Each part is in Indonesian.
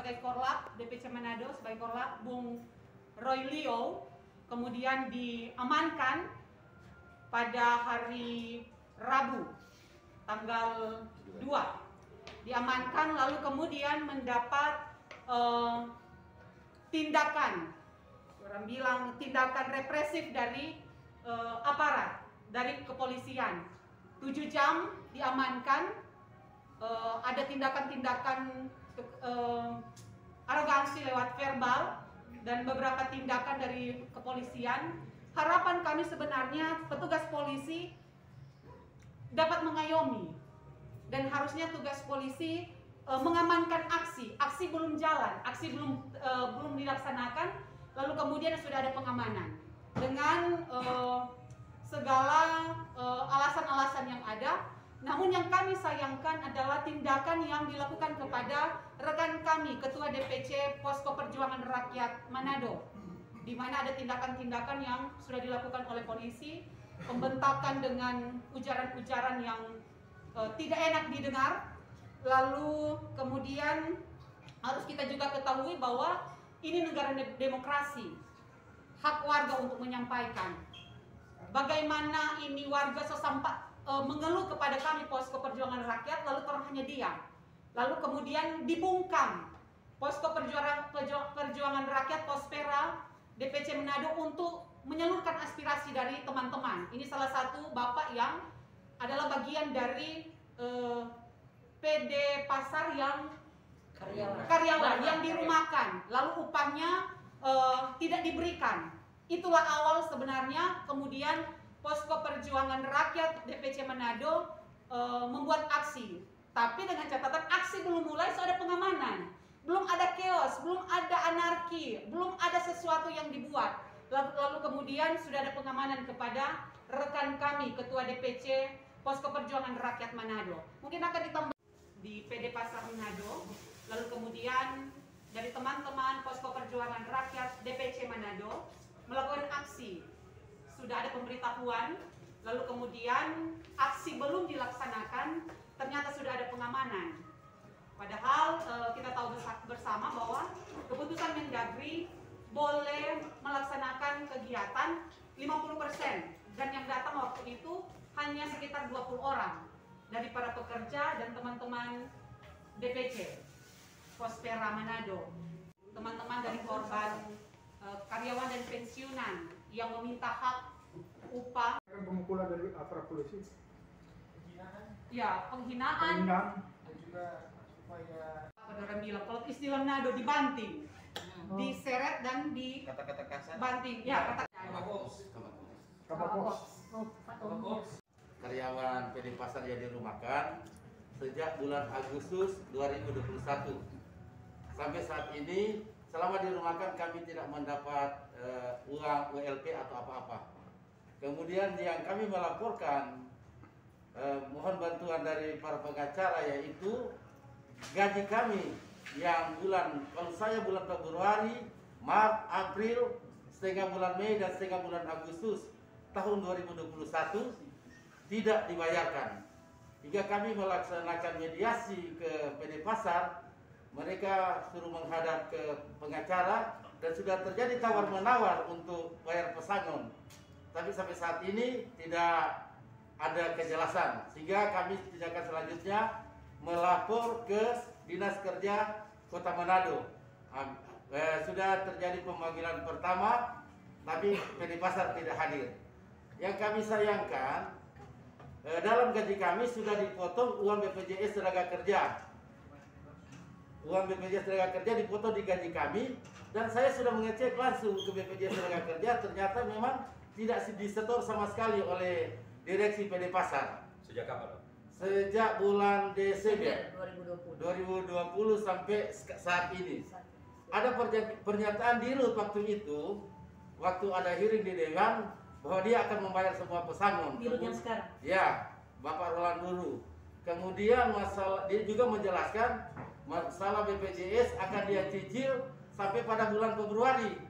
sebagai Korlap DPC Manado, sebagai Korlap Bung Roy Leo, kemudian diamankan pada hari Rabu tanggal 2. Diamankan lalu kemudian mendapat tindakan, orang bilang tindakan represif dari aparat, dari kepolisian. 7 jam diamankan, ada tindakan-tindakan arogansi lewat verbal dan beberapa tindakan dari kepolisian. Harapan kami sebenarnya petugas polisi dapat mengayomi, dan harusnya tugas polisi mengamankan aksi belum jalan, aksi belum dilaksanakan, lalu kemudian sudah ada pengamanan dengan segala alasan-alasan yang ada. Namun yang kami sayangkan adalah tindakan yang dilakukan kepada rekan kami, Ketua DPC Posko Perjuangan Rakyat Manado, di mana ada tindakan-tindakan yang sudah dilakukan oleh polisi, pembentakan dengan ujaran-ujaran yang tidak enak didengar. Lalu kemudian harus kita juga ketahui bahwa ini negara demokrasi, hak warga untuk menyampaikan. Bagaimana ini warga sesampai mengeluh kepada kami Posko Perjuangan Rakyat, lalu orang hanya diam. Lalu kemudian dibungkam Posko Perjuangan Rakyat Pospera DPC Manado untuk menyalurkan aspirasi dari teman-teman. Ini salah satu bapak yang adalah bagian dari PD Pasar yang karyawan yang dirumahkan, lalu upahnya tidak diberikan. Itulah awal sebenarnya kemudian Posko Perjuangan Rakyat DPC Manado membuat aksi. Tapi dengan catatan aksi belum mulai sudah ada pengamanan, belum ada chaos, belum ada anarki, belum ada sesuatu yang dibuat. Lalu kemudian sudah ada pengamanan kepada rekan kami Ketua DPC Posko Perjuangan Rakyat Manado. Mungkin akan ditambah di PD Pasar Manado. Lalu kemudian dari teman-teman Posko Perjuangan Rakyat DPC Manado melakukan aksi. Sudah ada pemberitahuan, lalu kemudian aksi belum dilaksanakan, ternyata sudah ada pengamanan. Padahal kita tahu bersama bahwa keputusan Mendagri boleh melaksanakan kegiatan 50%, dan yang datang waktu itu hanya sekitar 20 orang dari para pekerja dan teman-teman DPC Pospera Manado, teman-teman dari korban karyawan dan pensiunan yang meminta hak upah. Pemukulan dari aparat polisi. Ya, penghinaan. Dan juga supaya orang bilang kalau istilah Manado dibanting, diseret dan di kata-kata kasar. Banting. Ya, kata Karyawan PD Pasar yang dirumahkan sejak bulan Agustus 2021 sampai saat ini. Selama dirumahkan kami tidak mendapat uang ULP atau apa-apa. Kemudian yang kami melaporkan mohon bantuan dari para pengacara, yaitu gaji kami yang kalau saya bulan Februari, Maret, April, setengah bulan Mei dan setengah bulan Agustus tahun 2021 tidak dibayarkan. Hingga kami melaksanakan mediasi ke PD Pasar, mereka suruh menghadap ke pengacara dan sudah terjadi tawar-menawar untuk bayar pesangon. Tapi sampai saat ini tidak ada kejelasan, sehingga kami tindakan selanjutnya melapor ke Dinas Kerja Kota Manado. Sudah terjadi pemanggilan pertama, tapi PD Pasar tidak hadir. Yang kami sayangkan, dalam gaji kami sudah dipotong uang BPJS Tenaga Kerja. Uang BPJS Tenaga Kerja dipotong di gaji kami, dan saya sudah mengecek langsung ke BPJS Tenaga Kerja, ternyata memang tidak disetor sama sekali oleh direksi PD Pasar. Sejak kapan? Sejak bulan Desember 2020 sampai saat ini. Ada pernyataan Dirut waktu itu, waktu ada hearing di Dewan, bahwa dia akan membayar semua pesangon. Dirut yang sekarang? Ya, Bapak Roland dulu. Kemudian dia juga menjelaskan masalah BPJS akan dia cicil sampai pada bulan Februari.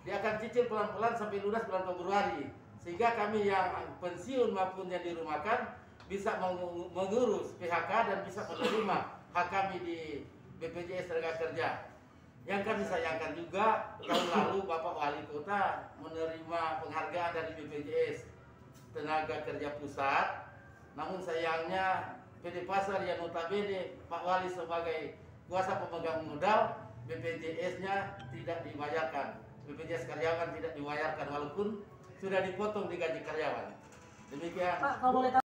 Dia akan cicil pelan-pelan sampai lunas bulan Februari. Sehingga kami yang pensiun maupun yang dirumahkan bisa mengurus PHK dan bisa menerima hak kami di BPJS Tenaga Kerja. Yang kami sayangkan juga, tahun lalu Bapak Wali Kota menerima penghargaan dari BPJS Tenaga Kerja Pusat. Namun sayangnya PD Pasar yang notabene Pak Wali sebagai kuasa pemegang modal, BPJS-nya tidak dibayarkan. BPJS karyawan tidak dibayarkan walaupun sudah dipotong di gaji karyawan. Demikian. Pak, kalau boleh tahu